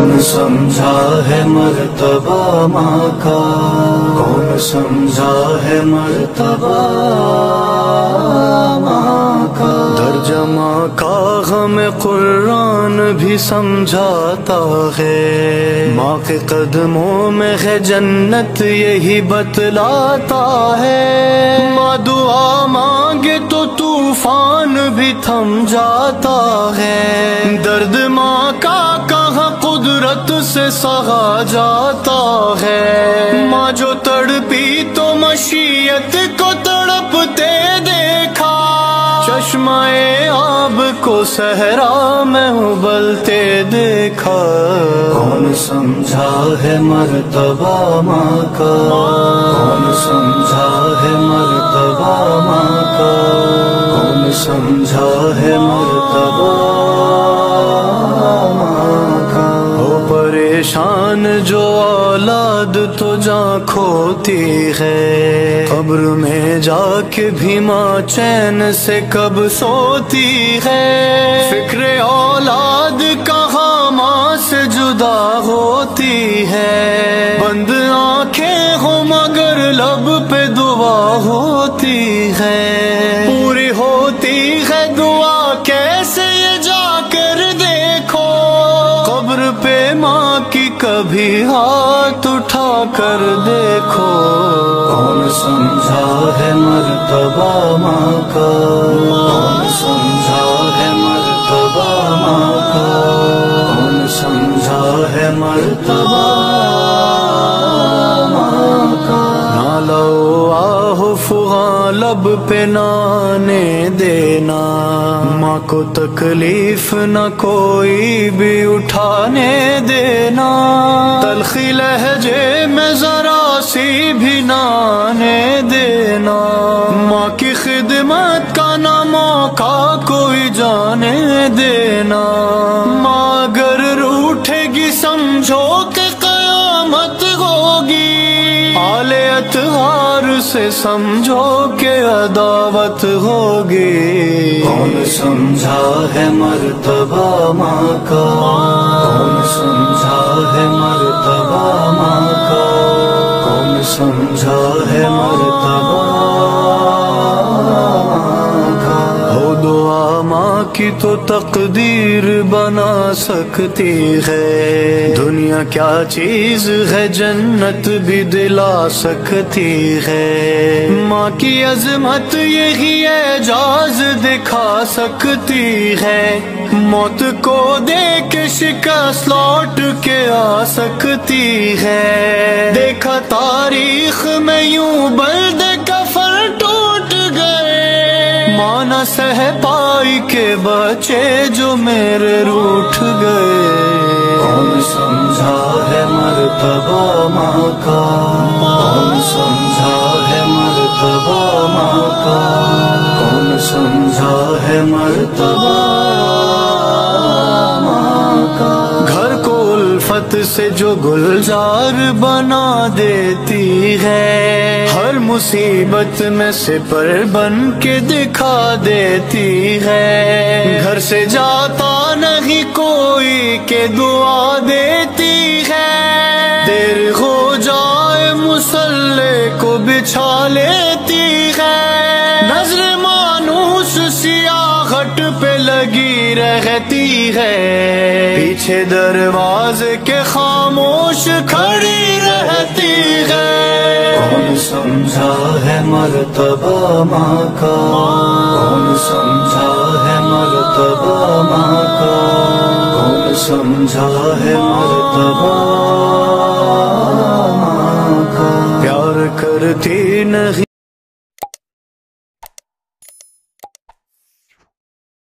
کون سمجھا ہے مرتبہ ماں کا، کون سمجھا ہے مرتبہ ماں کا۔ درجہ ماں کا ہمیں قرآن بھی سمجھاتا ہے، ماں کے قدموں میں ہے جنت یہی بتلاتا ہے۔ ماں دعا مانگے تو طوفان بھی تھم جاتا ہے، درد ماں کا کہاں قدرت سے سہا جاتا ہے۔ ماں جو تڑپی تو مشیت کو تڑپتے دیکھا، چشمہ آب کو صحرا میں ابلتے دیکھا۔ کون سمجھا ہے مرتبہ ماں کا، کون سمجھا ہے مرتبہ ماں کا، کون سمجھا ہے مرتبہ ماں کا۔ ہو پریشان جو اولاد تو جان کھوتی ہے، قبر میں جا کے بھی ماں چین سے کب سوتی ہے۔ فکر اولاد کہاں ماں سے جدا ہوتی ہے، بند آنکھیں ہو مگر لب پہ دعا ہوتی ہے۔ پوری ہوتی ہے دعا کیسے یہ جا کر دیکھو، قبر پہ ماں کی کبھی ہاتھ اٹھا کر دیکھو۔ کون سمجھا ہے مرتبہ ماں کا، کون سمجھا ہے مرتبہ ماں کا، کون سمجھا ہے مرتبہ ماں کا۔ نہ لو آہ فغاں لب پہ نانے دینا، ماں کو تکلیف نہ کوئی بھی اٹھانے دینا۔ تلخی لہجے میں ذرا سی بھی نہ آنے دینا، ماں کی خدمت کا نہ موقع کوئی جانے دینا۔ ماں اگر روٹھے گی سمجھو کہ قیامت ہوگی، آل اطہار سے سمجھو کہ عداوت ہوگی۔ کون سمجھا ہے مرتبہ ماں کا، کون سمجھا ہے مرتبہ ماں کا، کون سمجھا ہے مرتبہ ماں کا۔ ہو دعا ماں کی تو تقدیر بنا سکتی ہے، دنیا کیا چیز ہے جنت بھی دلا سکتی ہے۔ ماں کی عظمت یہی اعجاز دکھا سکتی ہے، موت کو دیکھ کے شکست لوٹ کے آ سکتی ہے۔ دیکھا تاریخ میں یوں بلدے کفر ٹوٹ گئے، ماں نہ سہ پائی کے بچے جو میرے روٹھ گئے۔ کون سمجھا ہے مرتبہ ماں کا، کون سمجھا ہے مرتبہ ماں کا، کون سمجھا ہے مرتبہ ماں کا۔ گھر کو الفت سے جو گلزار بنا دیتی ہے، ہر مصیبت میں سپر بن کے دکھا دیتی ہے۔ گھر سے جاتا نہیں کوئی کہ دعا دیتی ہے، دیر ہو جائے مصلی کو بچھا لیتی ہے۔ نظر مانوس سیاہٹ پہ لگی رہتی ہے، پیچھے دروازے کے خاموش کھڑی رہتی ہے۔ کون سمجھا ہے مرتبہ ماں کا، کون سمجھا ہے مرتبہ ماں کا، کون سمجھا ہے مرتبہ ماں کا۔ پیار کرتی نہیں